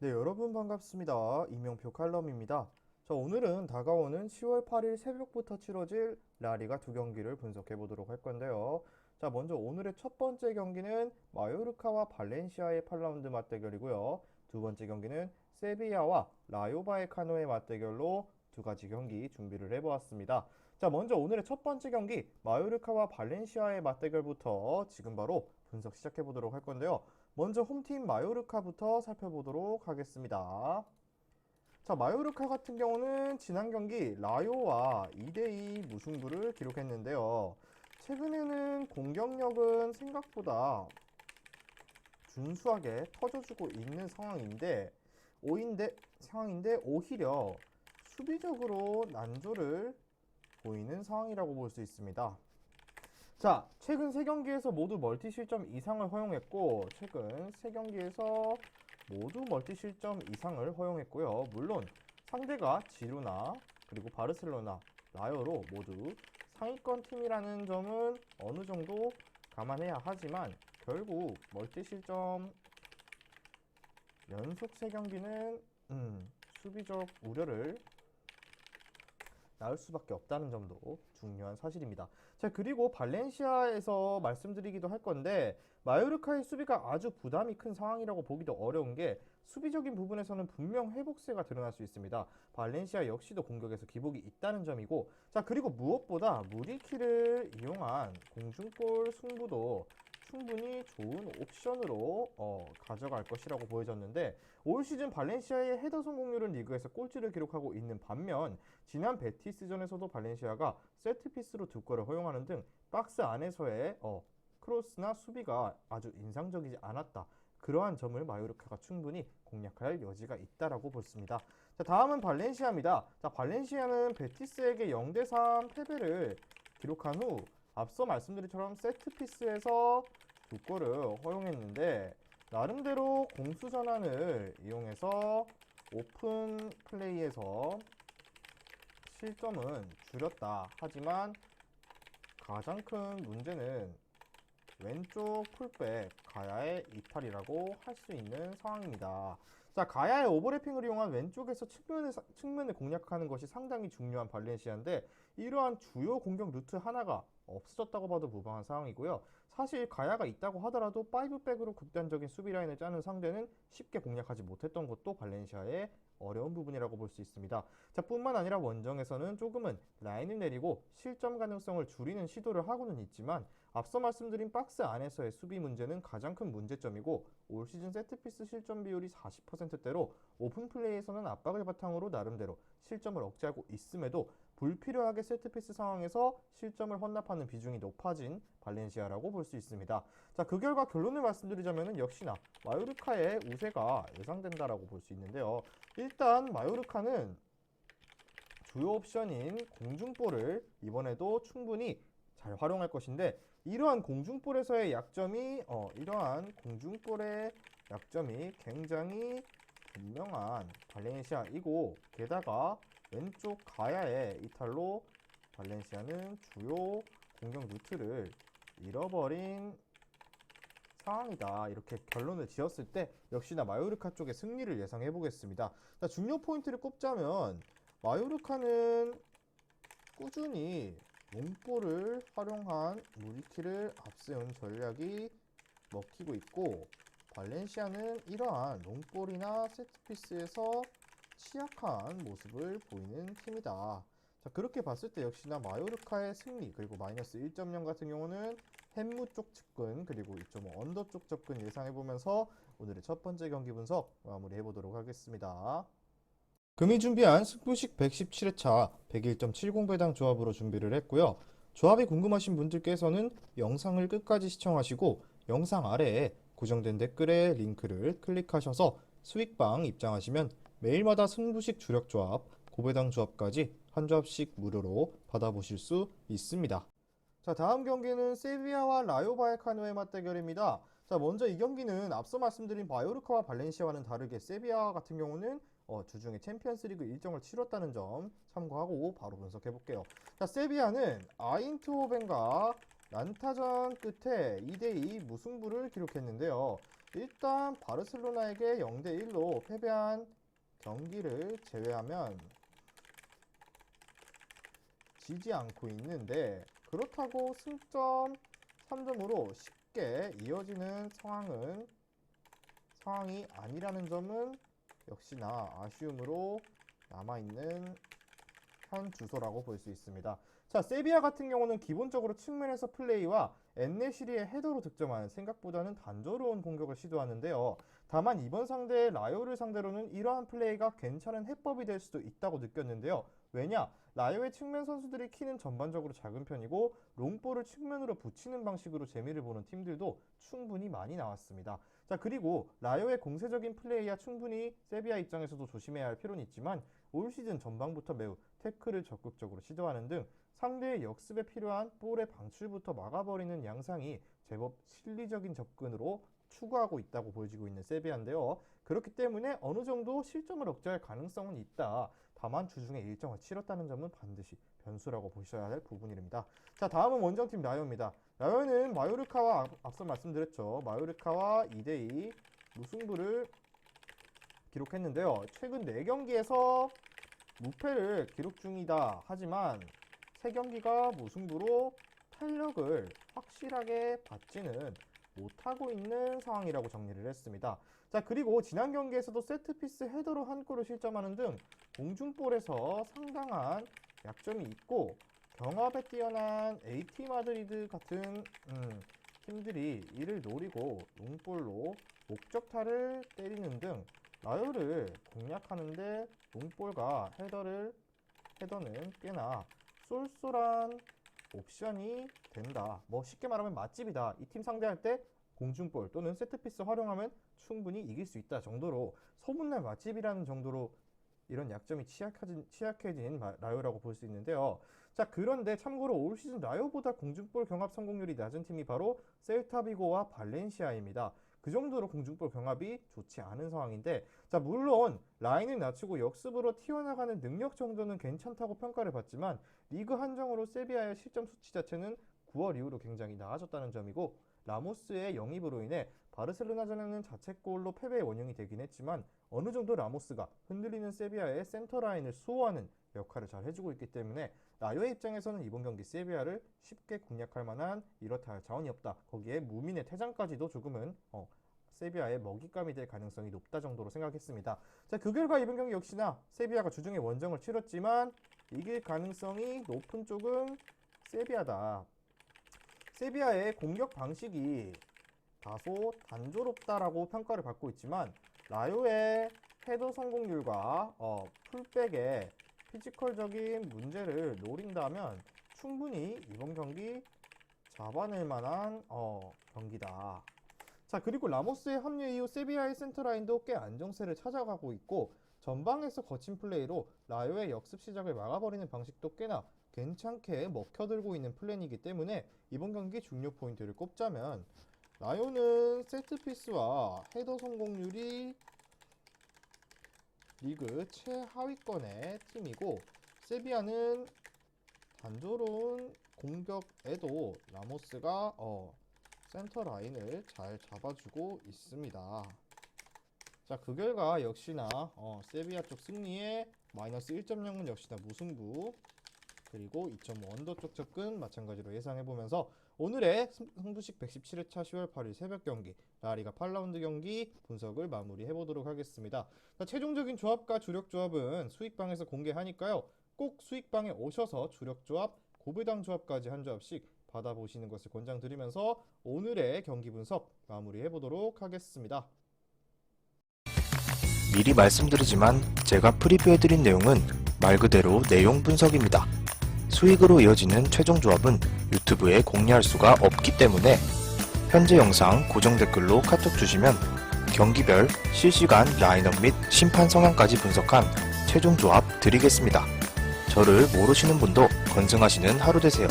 네, 여러분 반갑습니다. 이명표 칼럼입니다. 자, 오늘은 다가오는 10월 8일 새벽부터 치러질 라리가 두 경기를 분석해 보도록 할 건데요. 자, 먼저 오늘의 첫 번째 경기는 마요르카와 발렌시아의 8라운드 맞대결이고요. 두 번째 경기는 세비야와 라요 바이에카노의 맞대결로 두 가지 경기 준비를 해보았습니다. 자, 먼저 오늘의 첫 번째 경기 마요르카와 발렌시아의 맞대결부터 지금 바로 분석 시작해 보도록 할 건데요. 먼저 홈팀 마요르카부터 살펴보도록 하겠습니다. 자, 마요르카 같은 경우는 지난 경기 라요와 2대2 무승부를 기록했는데요. 최근에는 공격력은 생각보다 준수하게 터져주고 있는 상황인데 오히려 수비적으로 난조를 보이는 상황이라고 볼 수 있습니다. 자, 최근 3경기에서 모두 멀티 실점 이상을 허용했고, 최근 3경기에서 모두 멀티 실점 이상을 허용했고요. 물론 상대가 지루나 그리고 바르셀로나, 라요로 모두 상위권 팀이라는 점은 어느 정도 감안해야 하지만 결국 멀티 실점 연속 3경기는 수비적 우려를 나을 수밖에 없다는 점도 중요한 사실입니다. 자, 그리고 발렌시아에서 말씀드리기도 할 건데 마요르카의 수비가 아주 부담이 큰 상황이라고 보기도 어려운 게 수비적인 부분에서는 분명 회복세가 드러날 수 있습니다. 발렌시아 역시도 공격에서 기복이 있다는 점이고, 자, 그리고 무엇보다 무리키를 이용한 공중볼 승부도 충분히 좋은 옵션으로 가져갈 것이라고 보여졌는데, 올 시즌 발렌시아의 헤더 성공률은 리그에서 꼴찌를 기록하고 있는 반면 지난 베티스전에서도 발렌시아가 세트피스로 두 골을 허용하는 등 박스 안에서의 크로스나 수비가 아주 인상적이지 않았다. 그러한 점을 마요르카가 충분히 공략할 여지가 있다라고 보습니다. 자, 다음은 발렌시아입니다. 자, 발렌시아는 베티스에게 0대3 패배를 기록한 후 앞서 말씀드린 처럼 세트피스에서 두 골을 허용했는데 나름대로 공수 전환을 이용해서 오픈 플레이에서 실점은 줄였다. 하지만 가장 큰 문제는 왼쪽 풀백 가야의 이탈이라고 할 수 있는 상황입니다. 자, 가야의 오버래핑을 이용한 왼쪽에서 측면을 공략하는 것이 상당히 중요한 발렌시아인데 이러한 주요 공격 루트 하나가 없어졌다고 봐도 무방한 상황이고요. 사실 가야가 있다고 하더라도 5백으로 극단적인 수비 라인을 짜는 상대는 쉽게 공략하지 못했던 것도 발렌시아의 어려운 부분이라고 볼 수 있습니다. 자, 뿐만 아니라 원정에서는 조금은 라인을 내리고 실점 가능성을 줄이는 시도를 하고는 있지만 앞서 말씀드린 박스 안에서의 수비 문제는 가장 큰 문제점이고 올 시즌 세트피스 실점 비율이 40%대로 오픈 플레이에서는 압박을 바탕으로 나름대로 실점을 억제하고 있음에도 불필요하게 세트피스 상황에서 실점을 헌납하는 비중이 높아진 발렌시아라고 볼 수 있습니다. 자, 그 결과 결론을 말씀드리자면 역시나 마요르카의 우세가 예상된다라고 볼 수 있는데요. 일단 마요르카는 주요 옵션인 공중볼을 이번에도 충분히 잘 활용할 것인데 이러한 공중볼의 약점이 굉장히 분명한 발렌시아이고 게다가 왼쪽 가야의 이탈로 발렌시아는 주요 공격 루트를 잃어버린 상황이다. 이렇게 결론을 지었을 때 역시나 마요르카 쪽의 승리를 예상해 보겠습니다. 자, 중요 포인트를 꼽자면 마요르카는 꾸준히 롱볼을 활용한 무리키를 앞세운 전략이 먹히고 있고 발렌시아는 이러한 롱볼이나 세트피스에서 취약한 모습을 보이는 팀이다. 자, 그렇게 봤을 때 역시나 마요르카의 승리 그리고 마이너스 1.0 같은 경우는 햄무 쪽 접근 그리고 2.5 언더 쪽 접근 예상해보면서 오늘의 첫 번째 경기 분석 마무리해보도록 하겠습니다. 금이 준비한 승부식 117회차 101.70배당 조합으로 준비를 했고요. 조합이 궁금하신 분들께서는 영상을 끝까지 시청하시고 영상 아래에 고정된 댓글에 링크를 클릭하셔서 수익방 입장하시면 매일마다 승부식 주력 조합, 고배당 조합까지 한 조합씩 무료로 받아보실 수 있습니다. 자, 다음 경기는 세비야와 라요 바이에카노의 맞대결입니다. 자, 먼저 이 경기는 앞서 말씀드린 바요르카와 발렌시아와는 다르게 세비야 같은 경우는 주중에 챔피언스리그 일정을 치렀다는 점 참고하고 바로 분석해 볼게요. 자, 세비야는 아인트호벤과 난타전 끝에 2대2 무승부를 기록했는데요. 일단 바르셀로나에게 0대1로 패배한 경기를 제외하면 지지 않고 있는데, 그렇다고 승점 3점으로 쉽게 이어지는 상황이 아니라는 점은 역시나 아쉬움으로 남아있는 현 주소라고 볼 수 있습니다. 자, 세비야 같은 경우는 기본적으로 측면에서 플레이와 엔네시리의 헤더로 득점하는 생각보다는 단조로운 공격을 시도하는데요. 다만 이번 상대 라요를 상대로는 이러한 플레이가 괜찮은 해법이 될 수도 있다고 느꼈는데요. 왜냐? 라요의 측면 선수들이 키는 전반적으로 작은 편이고 롱볼을 측면으로 붙이는 방식으로 재미를 보는 팀들도 충분히 많이 나왔습니다. 자, 그리고 라요의 공세적인 플레이야 충분히 세비야 입장에서도 조심해야 할 필요는 있지만 올 시즌 전반부터 매우 태클을 적극적으로 시도하는 등 상대의 역습에 필요한 볼의 방출부터 막아버리는 양상이 제법 실리적인 접근으로 추구하고 있다고 보여지고 있는 세비야인데요. 그렇기 때문에 어느 정도 실점을 억제할 가능성은 있다. 다만 주중에 일정을 치렀다는 점은 반드시 변수라고 보셔야 할 부분입니다. 자, 다음은 원정팀 라요입니다. 라요는 마요르카와 앞서 말씀드렸죠. 마요르카와 2대2 무승부를 기록했는데요. 최근 4경기에서 무패를 기록 중이다. 하지만 3경기가 무승부로 탄력을 확실하게 받지는 못하고 있는 상황이라고 정리를 했습니다. 자, 그리고 지난 경기에서도 세트피스 헤더로 한 골을 실점하는 등 공중볼에서 상당한 약점이 있고 경합에 뛰어난 AT 마드리드 같은 팀들이 이를 노리고 롱볼로 목적타를 때리는 등 라요를 공략하는데 롱볼과 헤더는 꽤나 쏠쏠한 옵션이 된다. 쉽게 말하면 맛집이다. 이 팀 상대할 때 공중볼 또는 세트피스 활용하면 충분히 이길 수 있다 정도로 소문난 맛집이라는 정도로 이런 약점이 취약해진 라요라고 볼 수 있는데요. 자, 그런데 참고로 올 시즌 라요보다 공중볼 경합 성공률이 낮은 팀이 바로 셀타비고와 발렌시아입니다. 그 정도로 공중볼 경합이 좋지 않은 상황인데, 자, 물론 라인을 낮추고 역습으로 튀어나가는 능력 정도는 괜찮다고 평가를 받지만 리그 한정으로 세비야의 실점 수치 자체는 9월 이후로 굉장히 나아졌다는 점이고, 라모스의 영입으로 인해 바르셀로나전에는 자책골로 패배의 원흉이 되긴 했지만 어느 정도 라모스가 흔들리는 세비야의 센터라인을 수호하는 역할을 잘 해주고 있기 때문에 라요의 입장에서는 이번 경기 세비야를 쉽게 공략할 만한 이렇다 할 자원이 없다. 거기에 무민의 퇴장까지도 조금은 세비야의 먹잇감이 될 가능성이 높다 정도로 생각했습니다. 자, 그 결과 이번 경기 역시나 세비야가 주중에 원정을 치렀지만 이길 가능성이 높은 쪽은 세비야다. 세비야의 공격 방식이 다소 단조롭다라고 평가를 받고 있지만 라요의 헤더 성공률과 풀백의 피지컬적인 문제를 노린다면 충분히 이번 경기 잡아낼 만한 경기다. 자, 그리고 라모스의 합류 이후 세비야의 센터라인도 꽤 안정세를 찾아가고 있고 전방에서 거친 플레이로 라요의 역습 시작을 막아버리는 방식도 꽤나 괜찮게 먹혀들고 있는 플랜이기 때문에 이번 경기 중요 포인트를 꼽자면 라요는 세트피스와 헤더 성공률이 리그 최하위권의 팀이고 세비야는 단조로운 공격에도 라모스가 센터 라인을 잘 잡아주고 있습니다. 자, 그 결과 역시나 세비야 쪽 승리에 마이너스 1.0은 역시나 무승부, 그리고 2.5 언더 쪽 접근 마찬가지로 예상해보면서 오늘의 승부식 117회차 10월 8일 새벽 경기 라리가 8라운드 경기 분석을 마무리해보도록 하겠습니다. 자, 최종적인 조합과 주력 조합은 수익방에서 공개하니까요. 꼭 수익방에 오셔서 주력 조합, 고배당 조합까지 한 조합씩 받아보시는 것을 권장드리면서 오늘의 경기 분석 마무리해보도록 하겠습니다. 미리 말씀드리지만 제가 프리뷰해드린 내용은 말 그대로 내용 분석입니다. 수익으로 이어지는 최종 조합은 유튜브에 공개할 수가 없기 때문에 현재 영상 고정 댓글로 카톡 주시면 경기별 실시간 라인업 및 심판 성향까지 분석한 최종 조합 드리겠습니다. 저를 모르시는 분도 건승하시는 하루 되세요.